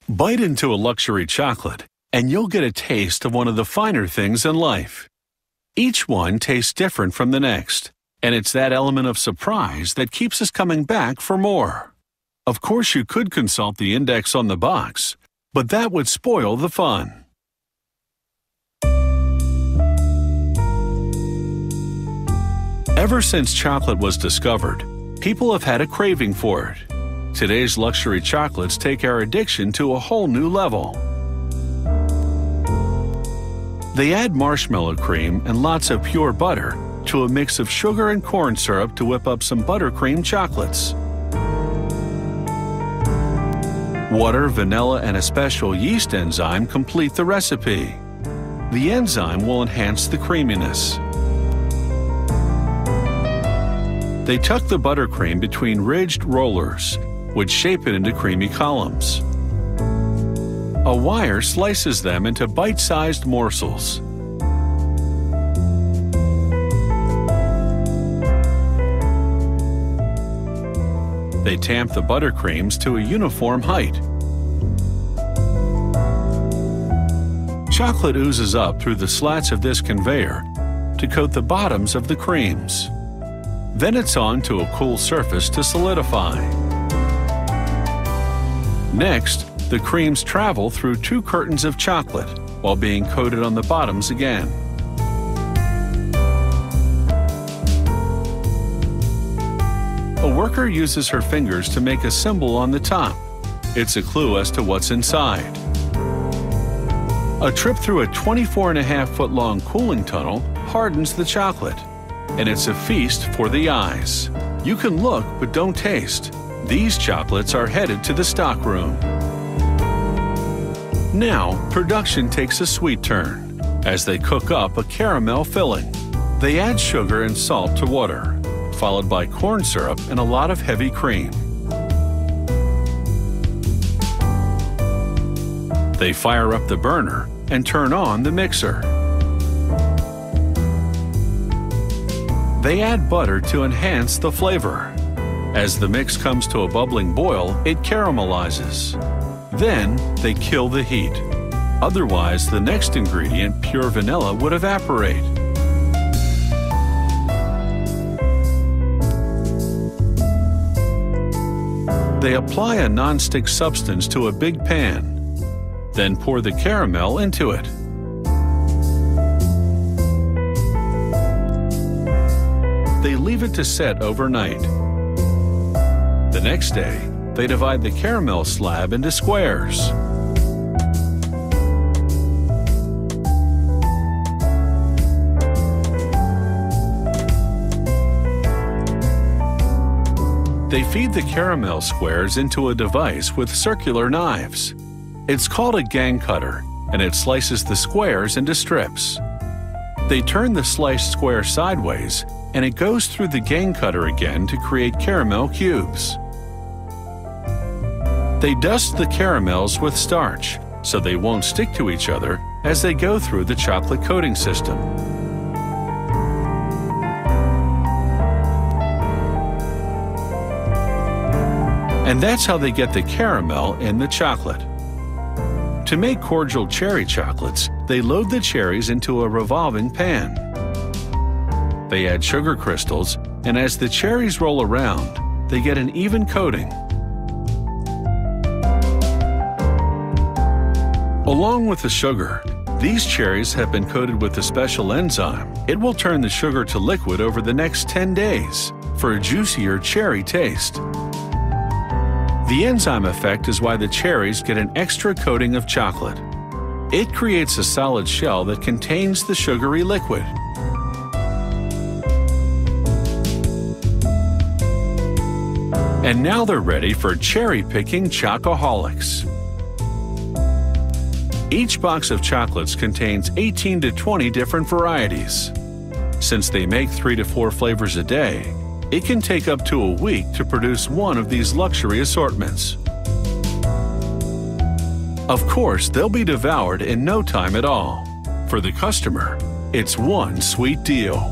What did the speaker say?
Bite into a luxury chocolate, and you'll get a taste of one of the finer things in life. Each one tastes different from the next, and it's that element of surprise that keeps us coming back for more. Of course, you could consult the index on the box, but that would spoil the fun. Ever since chocolate was discovered, people have had a craving for it. Today's luxury chocolates take our addiction to a whole new level. They add marshmallow cream and lots of pure butter to a mix of sugar and corn syrup to whip up some buttercream chocolates. Water, vanilla, and a special yeast enzyme complete the recipe. The enzyme will enhance the creaminess. They tuck the buttercream between ridged rollers, which shape it into creamy columns. A wire slices them into bite-sized morsels. They tamp the buttercreams to a uniform height. Chocolate oozes up through the slats of this conveyor to coat the bottoms of the creams. Then it's on to a cool surface to solidify. Next, the creams travel through 2 curtains of chocolate while being coated on the bottoms again. A worker uses her fingers to make a symbol on the top. It's a clue as to what's inside. A trip through a 24.5-foot-long cooling tunnel hardens the chocolate, and it's a feast for the eyes. You can look, but don't taste. These chocolates are headed to the stockroom. Now, production takes a sweet turn as they cook up a caramel filling. They add sugar and salt to water, followed by corn syrup and a lot of heavy cream. They fire up the burner and turn on the mixer. They add butter to enhance the flavor. As the mix comes to a bubbling boil, it caramelizes. Then they kill the heat. Otherwise, the next ingredient, pure vanilla, would evaporate. They apply a non-stick substance to a big pan, then pour the caramel into it. They leave it to set overnight. The next day, they divide the caramel slab into squares. They feed the caramel squares into a device with circular knives. It's called a gang cutter, and it slices the squares into strips. They turn the sliced square sideways, and it goes through the gang cutter again to create caramel cubes. They dust the caramels with starch, so they won't stick to each other as they go through the chocolate coating system. And that's how they get the caramel in the chocolate. To make cordial cherry chocolates, they load the cherries into a revolving pan. They add sugar crystals, and as the cherries roll around, they get an even coating. Along with the sugar, these cherries have been coated with a special enzyme. It will turn the sugar to liquid over the next 10 days for a juicier cherry taste. The enzyme effect is why the cherries get an extra coating of chocolate. It creates a solid shell that contains the sugary liquid. And now they're ready for cherry-picking chocoholics. Each box of chocolates contains 18 to 20 different varieties. Since they make 3 to 4 flavors a day, it can take up to a week to produce one of these luxury assortments. Of course, they'll be devoured in no time at all. For the customer, it's one sweet deal.